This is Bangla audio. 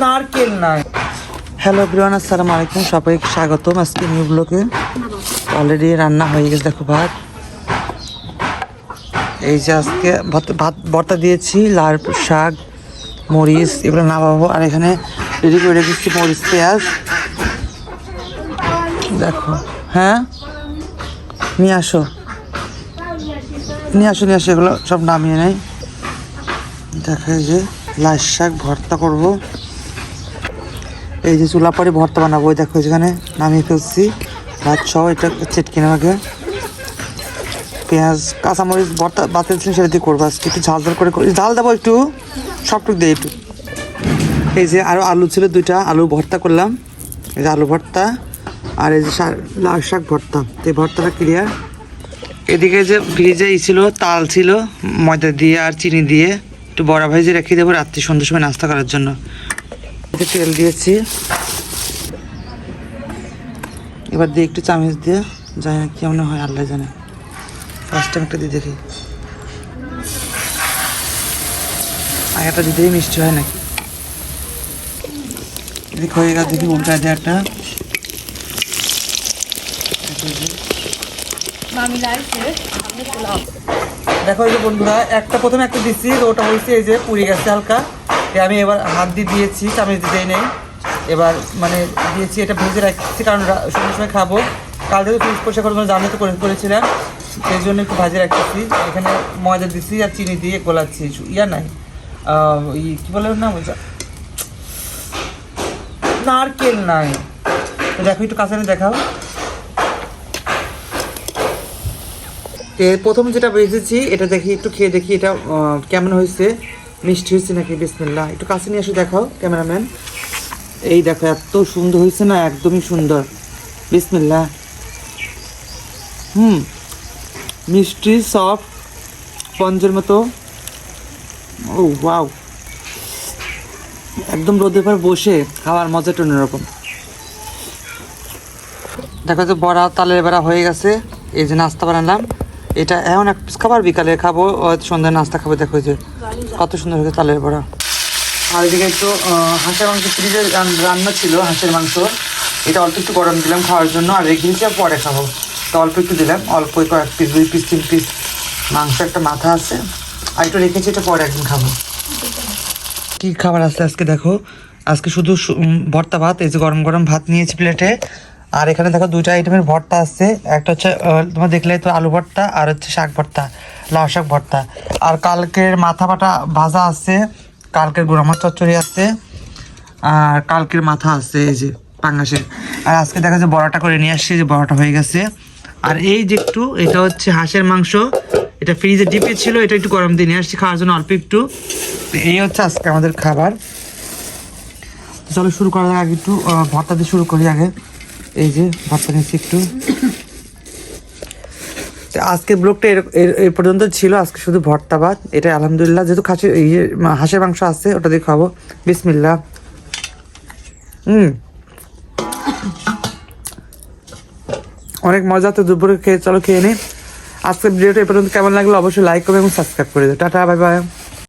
নারকেল নাই। হ্যালো এভরিওয়ান, আসসালামু আলাইকুম, সবাইকে স্বাগতম আজকে নিউ ব্লগে। অলরেডি রান্না হয়ে গেছে, দেখো ভাত। এই যে আজকে ভাত ভর্তা দিয়েছি, লাল শাক, মরিচ এগুলো নামাবো। আর এখানে রেডি করে রেখেছি মরিচ, পেঁয়াজ। দেখো, হ্যাঁ নিয়ে আসো এগুলো সব নামিয়ে নেই। দেখা যে লাল শাক ভর্তা করব। এই যে চুলা পরে ভর্তা বানাবো, দেখো যেখানে নামিয়ে ফেলছি ভাত সহ। এটা চেটকে নেওয়াকে পেঁয়াজ কাঁচামরিচ ভর্তা বাতিয়েছিলাম, সেটা দিয়ে করবো আজকে। একটু ঝাল ঝাল করে ঝাল দেবো, একটু সবটুক দিয়ে একটু। এই যে আরও আলু ছিল, 2টা আলু ভর্তা করলাম। এই যে আলু ভর্তা আর এই যে লাল শাক ভর্তা। এই ভর্তাটা ক্লিয়ার। এদিকে যে ফ্রিজে ছিল তাল ছিল, ময়দা দিয়ে আর চিনি দিয়ে একটু বড়া ভেজে রেখে দেবো রাত্রি সন্ধ্যার সময় নাস্তা করার জন্য। তেল দিয়েছি, এবার দিয়ে একটু চামচ দিয়ে, জানি না কেমন হয় আল্লাহ জানে। ফার্স্ট টাইম একটা দিয়ে দেখি, আগেটা দিতেই মিষ্টি হয় নাকি। এদিক হয়ে গেছে, দেখি উল্টা দিয়ে একটা। দেখো এই যে বন্ধুরা, প্রথমে একটা দিচ্ছি, ওটা হয়েছে এই যে পুড়ে গেছে হালকা। আমি এবার হাত দিয়ে দিয়েছি, চামচ দিতেই নেই। এবার মানে দিয়েছি, এটা ভেজে রাখছি কারণ সন্ধ্যার সময় খাবো। কাল থেকে ফ্রিজ পরিষ্কার করে জানি তো করেছিলাম, সেই জন্য একটু ভাজে রাখতেছি। এখানে ময়দা দিচ্ছি আর চিনি দিয়ে গোলাচ্ছি। ইয়া নাই, কী বলে না, নারকেল নাই। তো দেখো একটু কাছে দেখাও। প্রথম যেটা ভেজেছি এটা দেখি, একটু খেয়ে দেখি এটা কেমন হয়েছে, মিষ্টি হয়েছে নাকি। বিসমিল্লাহ, একটু কাছে নিয়ে এসে দেখাও ক্যামেরাম্যান। এই দেখো এত সুন্দর হয়েছে না, একদমই সুন্দর। বিসমিল্লাহ। মিষ্টি সফট স্পঞ্জের মতো। ও ওয়াও, একদম রোদের পর বসে খাওয়ার মজাটা অন্যরকম। দেখো যে বড়া, তালের বড়া হয়ে গেছে। এই যে নাস্তা বানালাম, এটা এমন এক পিস খাবার, বিকালে খাবো, সন্ধ্যায় নাস্তা খাবো। দেখো যে কত সুন্দর হয়েছে তালের বড়া। আর এদিকে একটু হাঁসের মাংস ফ্রিজে রান্না ছিল, হাঁসের মাংস। এটা অল্প একটু গরম দিলাম খাওয়ার জন্য, আর রেখে দিয়েছি আর পরে খাবো। তো অল্প একটু দিলাম, অল্প কয়েক পিস, 2 পিস 3 পিস মাংস, একটা মাথা আছে, আর একটু রেখেছি, এটা পরে একদিন খাবো। কী খাবার আসছে আজকে দেখো, আজকে শুধু ভর্তা ভাত। এই যে গরম গরম ভাত নিয়েছি প্লেটে। আর এখানে দেখো 2টা আইটেমের ভর্তা আছে। একটা হচ্ছে তোমার দেখলে তো আলু ভর্তা, আর হচ্ছে শাক ভর্তা, লাউ শাক ভর্তা। আর কালকের মাথা বাটা ভাজা আছে, কালকের গুঁড়া মাছ চচ্চড়ি আছে, আর কালকের মাথা আছে এই যে পাঙ্গাসের। আর আজকে দেখা যায় বড়াটা করে নিয়ে আসছি, যে বড়াটা হয়ে গেছে। আর এই যে একটু, এটা হচ্ছে হাঁসের মাংস, এটা ফ্রিজে ডিপে ছিল, এটা একটু গরম দিয়ে নিয়ে আসছি খাওয়ার জন্য অল্প একটু। এই হচ্ছে আজকে আমাদের খাবার। চলো শুরু করার আগে একটু ভর্তা দিয়ে শুরু করি আগে। এই যে ভর্তা নিচ্ছি একটু। আজকের ব্লগটা এর পর্যন্ত ছিল, আজকে শুধু ভর্তা ভাত। এটা আলহামদুলিল্লাহ, যেহেতু হাঁসের মাংস আছে, ওটা দিয়ে খাবো। বিসমিল্লাহ। অনেক মজা। তো দুপুরে চলো খেয়ে নিই। আজকের ভিডিওটা এ পর্যন্ত কেমন লাগলো অবশ্যই লাইক করবে এবং সাবস্ক্রাইব করে দেবে। Tata, bye bye.